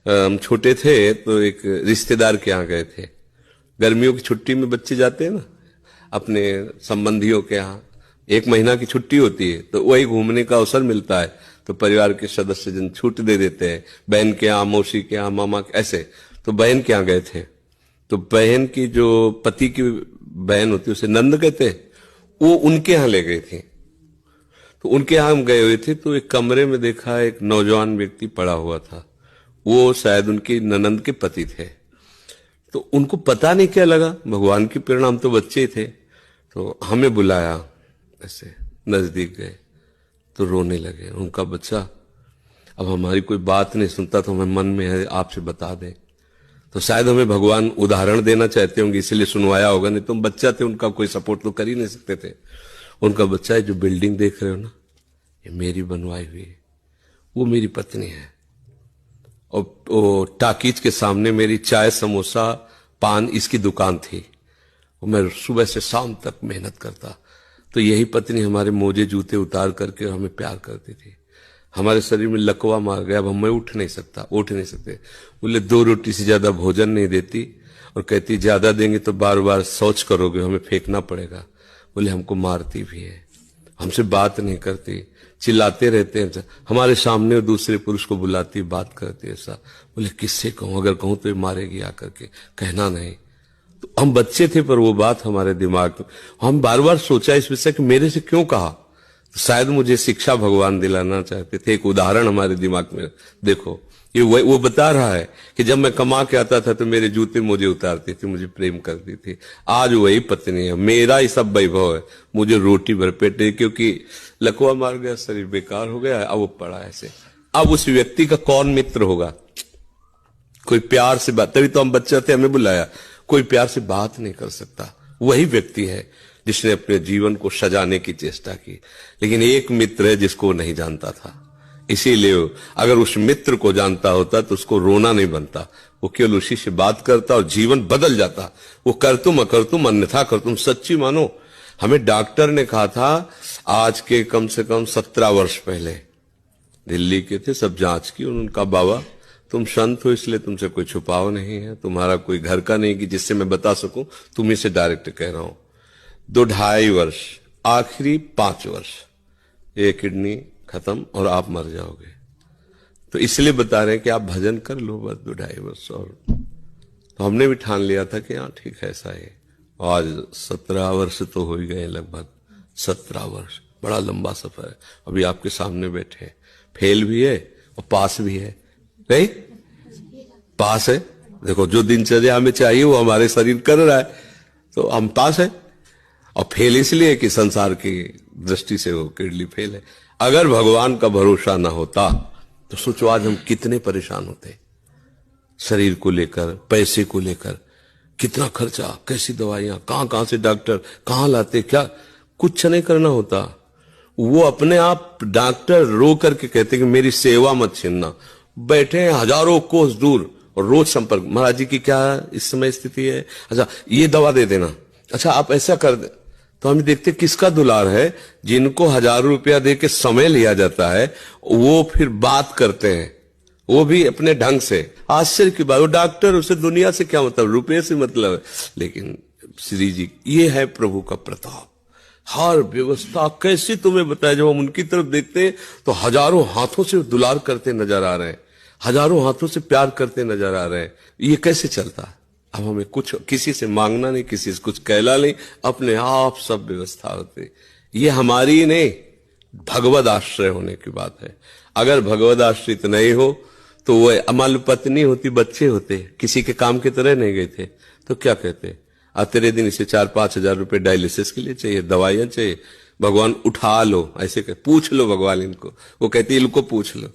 हम छोटे थे तो एक रिश्तेदार के यहाँ गए थे। गर्मियों की छुट्टी में बच्चे जाते हैं ना अपने संबंधियों के यहाँ, 1 महीना की छुट्टी होती है तो वही घूमने का अवसर मिलता है, तो परिवार के सदस्य जन छूट दे देते हैं, बहन के यहाँ, मौसी के यहाँ, मामा के, ऐसे। तो बहन के यहाँ गए थे, तो बहन की जो पति की बहन होती है उसे नंद कहते हैं, वो उनके यहाँ ले गए थे। तो उनके यहाँ हम गए हुए थे तो एक कमरे में देखा एक नौजवान व्यक्ति पड़ा हुआ था, वो शायद उनकी ननंद के पति थे। तो उनको पता नहीं क्या लगा, भगवान की प्रेरणा, हम तो बच्चे ही थे, तो हमें बुलाया, ऐसे नजदीक गए तो रोने लगे। उनका बच्चा अब हमारी कोई बात नहीं सुनता तो हमें मन में है आपसे बता दें, तो शायद हमें भगवान उदाहरण देना चाहते होंगे इसलिए सुनवाया होगा, नहीं तो हम बच्चा थे, उनका कोई सपोर्ट तो कर ही नहीं सकते थे। उनका बच्चा है, जो बिल्डिंग देख रहे हो ना, ये मेरी बनवाई हुई है, वो मेरी पत्नी है, और टाकीज के सामने मेरी चाय समोसा पान इसकी दुकान थी, और मैं सुबह से शाम तक मेहनत करता। तो यही पत्नी हमारे मोजे जूते उतार करके हमें प्यार करती थी। हमारे शरीर में लकवा मार गया, अब हम उठ नहीं सकते। बोले 2 रोटी से ज्यादा भोजन नहीं देती, और कहती ज्यादा देंगे तो बार बार शौच करोगे, हमें फेंकना पड़ेगा। बोले हमको मारती भी है, हमसे बात नहीं करती, चिल्लाते रहते हैं, हमारे सामने दूसरे पुरुष को बुलाती, बात करती ऐसा। बोले किससे कहूं, अगर कहूं तो ये मारेगी आकर के, कहना नहीं। तो हम बच्चे थे पर वो बात हमारे दिमाग में, हम बार बार सोचा इस विषय कि मेरे से क्यों कहा, तो शायद मुझे शिक्षा भगवान दिलाना चाहते थे, एक उदाहरण हमारे दिमाग में। देखो ये वो बता रहा है कि जब मैं कमा के आता था तो मेरे जूते मुझे उतारती थी, मुझे प्रेम करती थी। आज वही पत्नी है, मेरा ही सब वैभव है, मुझे रोटी भर पेट है, क्योंकि लकवा मार गया, शरीर बेकार हो गया, अब वो पड़ा ऐसे। अब उस व्यक्ति का कौन मित्र होगा, कोई प्यार से बात, तभी तो हम बच्चे थे, हमें बुलाया, कोई प्यार से बात नहीं कर सकता। वही व्यक्ति है जिसने अपने जीवन को सजाने की चेष्टा की। लेकिन एक मित्र है जिसको नहीं जानता था, इसीलिए अगर उस मित्र को जानता होता तो उसको रोना नहीं बनता, वो केवल उसी से बात करता और जीवन बदल जाता। वो कर तुम अकर तुम अन्यथा कर तुम, सच्ची मानो। हमें डॉक्टर ने कहा था, आज के कम से कम 17 वर्ष पहले, दिल्ली के थे, सब जांच की, उनका बाबा तुम संत हो इसलिए तुमसे कोई छुपाव नहीं है, तुम्हारा कोई घर का नहीं कि जिससे मैं बता सकूं, तुम्ही से डायरेक्ट कह रहा हूं। 2-2.5 वर्ष, आखिरी 5 वर्ष, ये किडनी खत्म और आप मर जाओगे। तो इसलिए बता रहे हैं कि आप भजन कर लो बस 2-2.5 वर्ष। और तो हमने भी ठान लिया था कि हाँ ठीक है, ऐसा है। आज 17 वर्ष तो हो ही गए, लगभग 17 वर्ष, बड़ा लंबा सफर है। अभी आपके सामने बैठे, फेल भी है और पास भी है, नहीं पास है। देखो जो दिनचर्या हमें चाहिए वो हमारे शरीर कर रहा है, तो हम पास है। और फेल इसलिए कि संसार की दृष्टि से वो किडनी फेल है। अगर भगवान का भरोसा ना होता तो सोचो आज हम कितने परेशान होते, शरीर को लेकर, पैसे को लेकर, कितना खर्चा, कैसी दवाइयां, कहां से डॉक्टर कहां लाते, क्या कुछ नहीं करना होता। वो अपने आप डॉक्टर रो करके कहते कि मेरी सेवा मत छीनना, बैठे हैं हजारों कोस दूर और रोज संपर्क, महाराज जी की क्या इस समय स्थिति है, अच्छा ये दवा दे देना, अच्छा आप ऐसा कर दे। तो हम देखते किसका दुलार है, जिनको हजारों रुपया दे के समय लिया जाता है, वो फिर बात करते हैं, वो भी अपने ढंग से। आश्चर्य की बात, वो डॉक्टर, उसे दुनिया से क्या मतलब, रुपये से मतलब है। लेकिन श्री जी, ये है प्रभु का प्रताप, हर व्यवस्था कैसी तुम्हें बताया। जब हम उनकी तरफ देखते हैं तो हजारों हाथों से दुलार करते नजर आ रहे हैं, हजारों हाथों से प्यार करते नजर आ रहे हैं। ये कैसे चलता है? अब हमें कुछ किसी से मांगना नहीं, किसी से कुछ कहला नहीं, अपने आप सब व्यवस्था होती। ये हमारी नहीं, भगवद आश्रय होने की बात है। अगर भगवद आश्रित नहीं हो तो वो अमल पत्नी होती, बच्चे होते, किसी के काम की तरह नहीं गए थे, तो क्या कहते, तेरे दिन इसे 4-5 हजार रुपए डायलिसिस के लिए चाहिए, दवाइयां चाहिए, भगवान उठा लो, ऐसे कह, पूछ लो भगवान इनको, वो कहती इनको पूछ लो।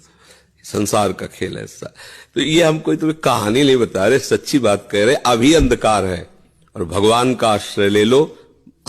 संसार का खेल है ऐसा। तो ये हम कोई तुम्हें कहानी नहीं बता रहे, सच्ची बात कह रहे। अभी अंधकार है और भगवान का आश्रय ले लो,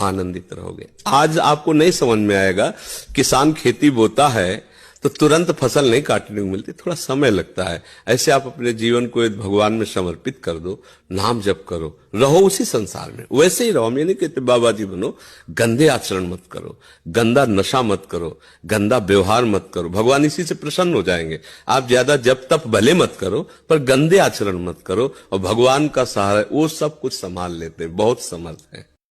आनंदित रहोगे। आज आपको नहीं समझ में आएगा, किसान खेती बोता है तो तुरंत फसल नहीं काटने को मिलती, थोड़ा समय लगता है। ऐसे आप अपने जीवन को एक भगवान में समर्पित कर दो, नाम जप करो, रहो उसी संसार में, वैसे ही रहो। हम ये नहीं कहते बाबा जी बनो, गंदे आचरण मत करो, गंदा नशा मत करो, गंदा व्यवहार मत करो, भगवान इसी से प्रसन्न हो जाएंगे। आप ज्यादा जप तप भले मत करो, पर गंदे आचरण मत करो, और भगवान का सहारा वो सब कुछ संभाल लेते हैं, बहुत समर्थ है।